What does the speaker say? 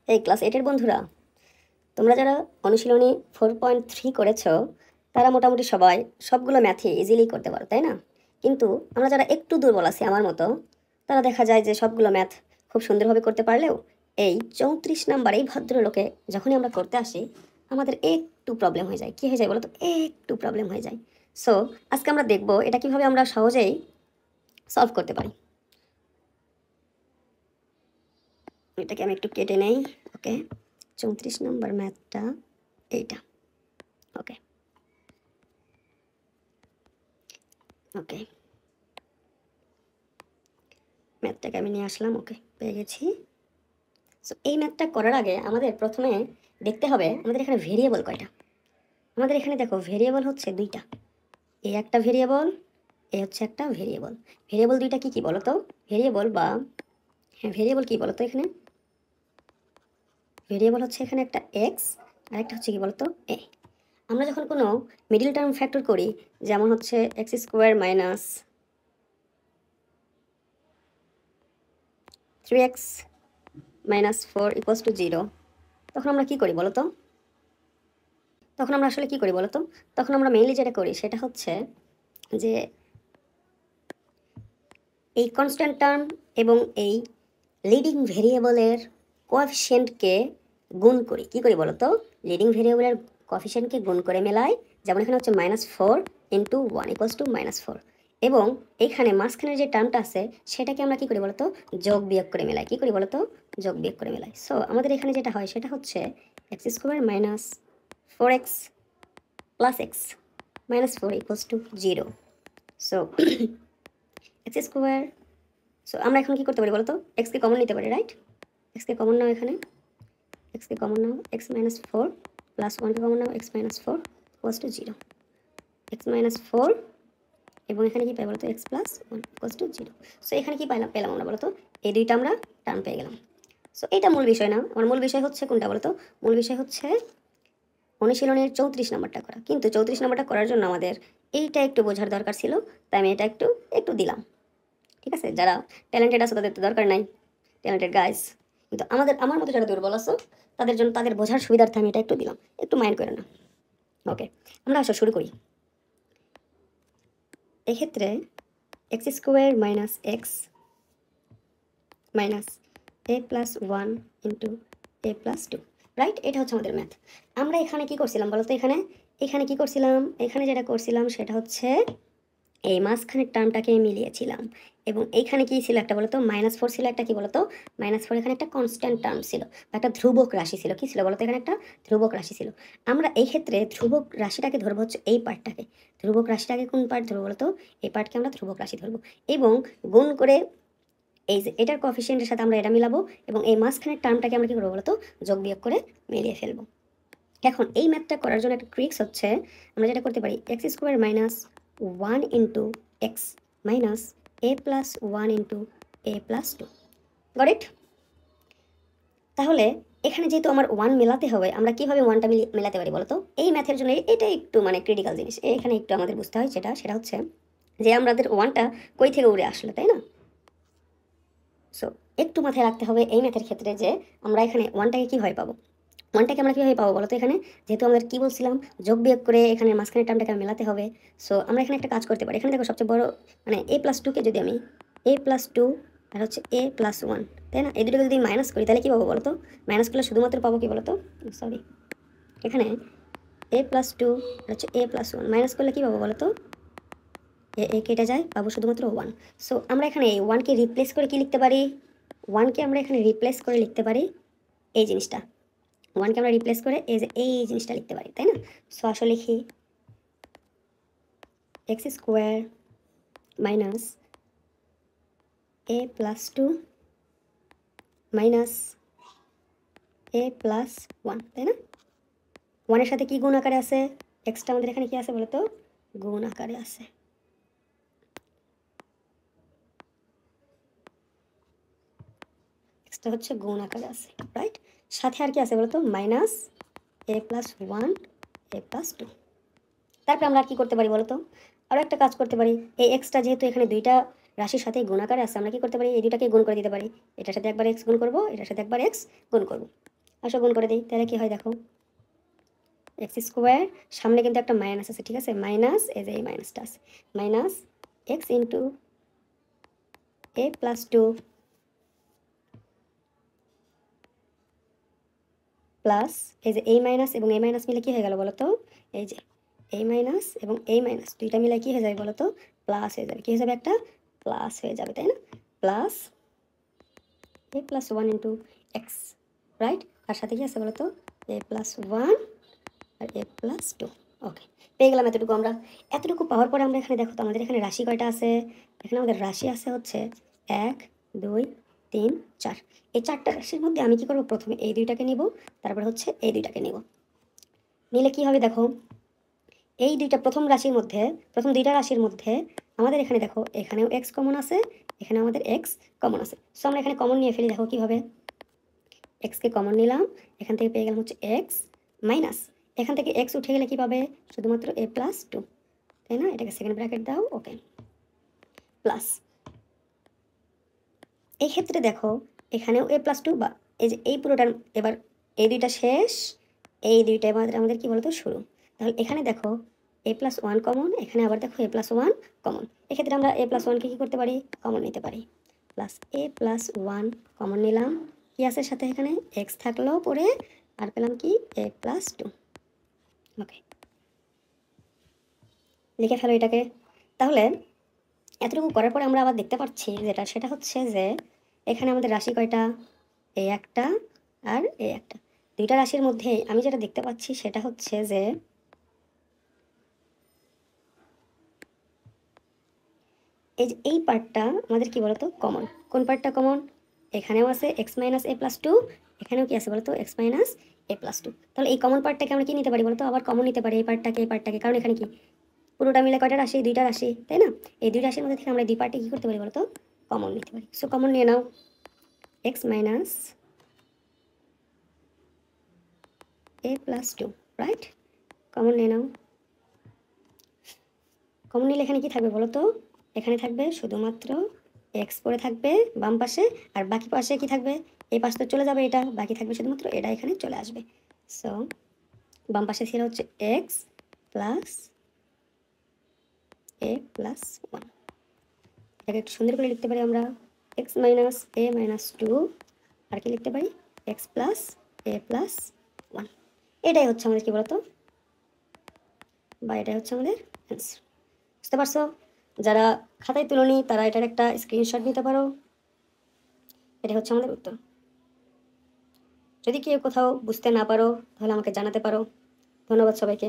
এই ক্লাস 8 এর বন্ধুরা, তোমরা যারা অনুশীলনী 4.3 করেছো তারা মোটামুটি সবাই সবগুলো ম্যাথই ইজিলি করতে পারো, তাই না? কিন্তু আমরা যারা একটু দুর্বল আছি আমার মতো, তারা দেখা যায় যে সবগুলো ম্যাথ খুব সুন্দরভাবে করতে পারলেও এই 34 নাম্বার এই ভদ্রলোকে যখনই আমরা করতে আসি আমাদের একটু প্রবলেম হয়ে যায়। কি হয়ে যায় বলো তো? একটু প্রবলেম হয়ে যায়। সো আজকে আমরা দেখব এটা কিভাবে আমরা সহজেই সলভ করতে পারি। এটাকে আমি একটু কেটে নেই। ওকে, 34 নম্বর ম্যাথটা এইটা। ওকে ওকে ম্যাথটাকে আমি নিয়ে আসলাম। ওকে, পেয়ে গেছি। সো এই ম্যাথটা করার আগে আমাদের প্রথমে দেখতে হবে আমাদের এখানে ভেরিয়েবল কয়টা। আমাদের এখানে দেখো ভেরিয়েবল হচ্ছে দুইটা, এই একটা ভেরিয়েবল, এ হচ্ছে একটা ভেরিয়েবল। ভেরিয়েবল দুইটা কি কি বলো তো? ভেরিয়েবল বা হ্যাঁ ভেরিয়েবল কি বলো তো? এখানে ভেরিয়েবল হচ্ছে এখানে একটা এক্স আর একটা হচ্ছে কি বলতো এ। আমরা যখন কোনো মিডিল টার্ম ফ্যাক্টর করি, যেমন হচ্ছে x square minus 3x minus 4 equals to 0, তখন আমরা কি করি বলো তো? তখন আমরা আসলে কি করি বলো তো? তখন আমরা মেইনলি যেটা করি সেটা হচ্ছে যে এই কনস্ট্যান্ট টার্ম এবং এই লিডিং ভেরিয়েবলের কোএফিসিয়েন্টকে গুণ করি। কি করি বলো তো? লিডিং ভেরিয়েবলের কোএফিসিয়েন্টকে গুণ করে মেলাই। যেমন এখানে হচ্ছে -4 ইন্টু 1 ইকুয়ালস টু -4, এবং এইখানে মাঝখানের যে টার্মটা আছে সেটাকে আমরা কি করি বলতো? যোগ বিয়োগ করে মেলাই। কি করি বলতো? যোগ বিয়োগ করে মেলাই। সো আমাদের এখানে যেটা হয় সেটা হচ্ছে x square minus 4x plus x minus 4 equals to 0। So x square, so আমরা এখন কি করতে পারি বলতো? এক্সকে কমন নিতে পারি, রাইট? এক্সকে কমন নাও, এখানে এক্সকে কমন নাও, এক্স মাইনাস 4 প্লাস 1কে কমন নাও, x minus 4 equals to 0। X minus 4 এবং এখানে কি পাই বলতো? X plus 1 equals to 0। So এখানে কি পেলাম আমরা বলতো? এই দুইটা আমরা টার্ম পেয়ে গেলাম। সো এটা মূল বিষয় না, আমার মূল বিষয় হচ্ছে কোনটা বলতো? মূল বিষয় হচ্ছে অনুশীলনের 34 নম্বরটা করা। কিন্তু 34 নম্বরটা করার জন্য আমাদের এইটা একটু বোঝার দরকার ছিল, তাই আমি এটা একটু একটু দিলাম। ঠিক আছে, যারা ট্যালেন্টেড আছে তাদের তো দরকার নাই, ট্যালেন্টেড গাইস। কিন্তু আমার মতো যারা দুর্বল আছো তাদের জন্য, তাদের বোঝার সুবিধার্থে আমি এটা একটু দিলাম, একটু মাইন্ড করে না। ওকে, আমরা আসলে শুরু করি। এক্ষেত্রে x square minus x minus a plus 1 into a plus 2, right? এটা হচ্ছে আমাদের ম্যাথ। আমরা এখানে কি করছিলাম বলো তো? এখানে এখানে কি করছিলাম? এখানে যেটা করছিলাম সেটা হচ্ছে এই মাঝখানের টার্মটাকে মিলিয়েছিলাম, এবং এইখানে কি ছিল একটা বলতো? -4 ছিল একটা, কি বলতো? -4 এখানে একটা কনস্ট্যান্ট টার্ম ছিল বা একটা ধ্রুবক রাশি ছিল। কি ছিল বলতো? এখানে একটা ধ্রুবক রাশি ছিল। আমরা এই ক্ষেত্রে ধ্রুবক রাশিটাকে ধরবো হচ্ছে এই পার্টটাকে। ধ্রুবক রাশিটাকে কোন পার্ট ধরবো বলতো? এই পার্টকে আমরা ধ্রুবক রাশি ধরবো, এবং গুণ করে এই যে এটার কোএফিসিয়েন্টের সাথে আমরা এটা মিলাবো, এবং এই মাঝখানের টার্মটাকে আমরা কি করবো বলতো? যোগ বিয়োগ করে মিলিয়ে ফেলবো। এখন এই ম্যাথটা করার জন্য একটা ট্রিক্স হচ্ছে, আমরা যেটা করতে পারি, x square minus 1 into x minus a plus 1 into a plus 2। Got it? তাহলে এখানে যেহেতু আমার 1 মেলাতে হবে, আমরা কিভাবে 1টা মেলাতে পারি বলতো? এই ম্যাথের জন্য এটা একটু মানে ক্রিটিক্যাল জিনিস, এখানে একটু আমাদের বুঝতে হয়। সেটা হচ্ছে যে আমাদের 1টা কই থেকে উড়ে আসলো, তাই না? সো একটু মাথায় রাখতে হবে এই ম্যাথের ক্ষেত্রে যে আমরা এখানে 1টাকে কীভাবে পাবো। 1টাকে আমরা কীভাবে পাবো বলো তো? এখানে যেহেতু আমাদের কী বলছিলাম, যোগ বিয়োগ করে এখানে মাঝখানের টার্মটাকে মেলাতে হবে। সো আমরা এখানে একটা কাজ করতে পারি। এখানে দেখো সবচেয়ে বড় মানে a প্লাস 2কে যদি আমি a প্লাস 2 আর হচ্ছে a প্লাস 1, তাই না? এই দুটোকে যদি মাইনাস করি তাহলে কী পাবো বলো তো? মাইনাস করলে শুধুমাত্র পাবো কি বলো তো? সরি, এখানে a প্লাস 2 আর হচ্ছে a প্লাস 1 মাইনাস করলে কী পাবো বলো তো? এ কেটে যায়, পাবো শুধুমাত্র 1। সো আমরা এখানে এই 1কে রিপ্লেস করে কি লিখতে পারি? 1কে আমরা এখানে রিপ্লেস করে লিখতে পারি এই জিনিসটা। 1কে আমরা রিপ্লেস করে এই জিনিসটা লিখতে পারি, তাই না? সো আসলে লিখি x square minus a plus 2 minus a plus 1, তাই না? 1-এর সাথে কি গুণ আকারে আছে? এক্সটা আমাদের এখানে কি আছে বলো তো? গুণ আকারে আছে। এক্সটা হচ্ছে গুণ আকারে আছে, রাইট? সাথে আর কি আছে বলো তো? Minus a plus 1 A plus 2। তারপরে আমরা আর কি করতে পারি বলো তো? আরও একটা কাজ করতে পারি। এই এক্সটা যেহেতু এখানে দুইটা রাশির সাথে গুণাকারে আছে, আমরা কি করতে পারি? এই দুটাকে গুণ করে দিতে পারি। এটার সাথে একবার এক্স গুণ করবো, এটার সাথে একবার এক্স গুণ করবো। আসো গুণ করে দিই, তাহলে কি হয় দেখো, এক্স স্কোয়ার, সামনে কিন্তু একটা মাইনাস আছে, ঠিক আছে, মাইনাস, এই যে এই মাইনাসটা আছে, minus x into a plus 2 plus এই যে এই মাইনাস এবং এই মাইনাস মিলে কি হয়ে গেল বলো তো, এই যে এই মাইনাস এবং এই মাইনাস দুইটা মিলে কি হয়ে যাবে বলো তো, প্লাস হয়ে যাবে, কি হয়ে যাবে, একটা প্লাস হয়ে যাবে, তাই না, প্লাস এ প্লাস 1 ইন্টু এক্স, রাইট, আর সাথে কি আছে বলো তো, এ প্লাস 1 আর এ প্লাস 2। ওকে, পেয়ে গেলাম এতটুকু আমরা। এতটুকু পাওয়ার পরে আমরা এখানে দেখো তো আমাদের এখানে রাশি কয়টা আছে, এখানে আমাদের রাশি আছে হচ্ছে 1 2 3 4। এই চারটা রাশির মধ্যে আমি কি করবো, প্রথমে এই দুইটাকে নিব, তারপর হচ্ছে এই দুইটাকে নিব, নিলে কি হবে দেখো, এই দুইটা প্রথম রাশির মধ্যে, প্রথম দুইটা রাশির মধ্যে আমাদের এখানে দেখো, এখানেও এক্স কমন আছে, এখানে আমাদের এক্স কমন আছে, সো আমরা এখানে কমন নিয়ে ফেলি, দেখো কি হবে, এক্সকে কমন নিলাম, এখান থেকে পেয়ে গেলাম হচ্ছে এক্স মাইনাস, এখান থেকে এক্স উঠে গেলে কি পাবে, শুধুমাত্র এ প্লাস 2, তাই না, এটাকে সেকেন্ড ব্র্যাকেট দাও, ওকে, প্লাস, এই ক্ষেত্রে দেখো এখানেও এ প্লাস 2, বা এই যে এই পুরোটার, এবার এই দুইটা শেষ, এই দুইটা আমাদের কি বলতো শুরু, তাহলে এখানে দেখো এ প্লাস 1 কমন, এখানে আবার দেখো এ প্লাস 1 কমন, এক্ষেত্রে আমরা এ প্লাস 1কে কী করতে পারি, কমন নিতে পারি, প্লাস এ প্লাস 1 কমন নিলাম, কি আছে সাথে এখানে এক্স থাকলো পরে, আর পেলাম কি এ প্লাস 2। ওকে, লিখে ফেলো এটাকে। তাহলে এতটুকু করার পরে আমরা আবার দেখতে পাচ্ছি যেটা, সেটা হচ্ছে যে এখানে আমাদের রাশি কয়টা, এই একটা আর এই একটা, দুইটা রাশির মধ্যে আমি যেটা দেখতে পাচ্ছি সেটা হচ্ছে যে এই যে এই পার্টটা আমাদের কি বলতো কমন, কোন পার্টটা কমন, এখানেও আছে এক্স মাইনাস এ প্লাস 2, এখানেও কি আছে বলতো এক্স মাইনাস এ প্লাস 2, তাহলে এই কমন পার্টটাকে আমরা কি নিতে পারি বলতো, আবার কমন নিতে পারি এই পার্টটাকে, এই পার্টটাকে, কারণ এখানে কি পুরোটা মিলে কয়টা রাশি, দুইটা রাশি, তাই না, এই দুই রাশির মধ্যে থেকে আমরা দুই পার্টে কি করতে পারি বলতো, কমন নিতে পারি, সো কমন নিয়ে নাও, x minus a plus 2, right, common নিয়ে নাও, কমন নিলে এখানে কি থাকবে বলো তো, এখানে থাকবে শুধুমাত্র এক্স পরে থাকবে বাম পাশে, আর বাকি পাশে কি থাকবে, এই পাশ তো চলে যাবে এটা, বাকি থাকবে শুধুমাত্র এটা এখানে চলে আসবে, সো বাম পাশে ছিল হচ্ছে এক্স প্লাস এ প্লাস 1, এটাকে একটু সুন্দর করে লিখতে পারি আমরা, এক্স মাইনাস এ মাইনাস 2, আর কি লিখতে পারি এক্স প্লাস এ প্লাস 1, এটাই হচ্ছে আমাদের কি বলতো, বা এটাই হচ্ছে আমাদের অ্যান্সার। বুঝতে পারছো, যারা খাতায় তুলনি তারা এটার একটা স্ক্রিনশট নিতে পারো, এটা হচ্ছে আমাদের উত্তর। যদি কেউ কোথাও বুঝতে না পারো তাহলে আমাকে জানাতে পারো। ধন্যবাদ সবাইকে।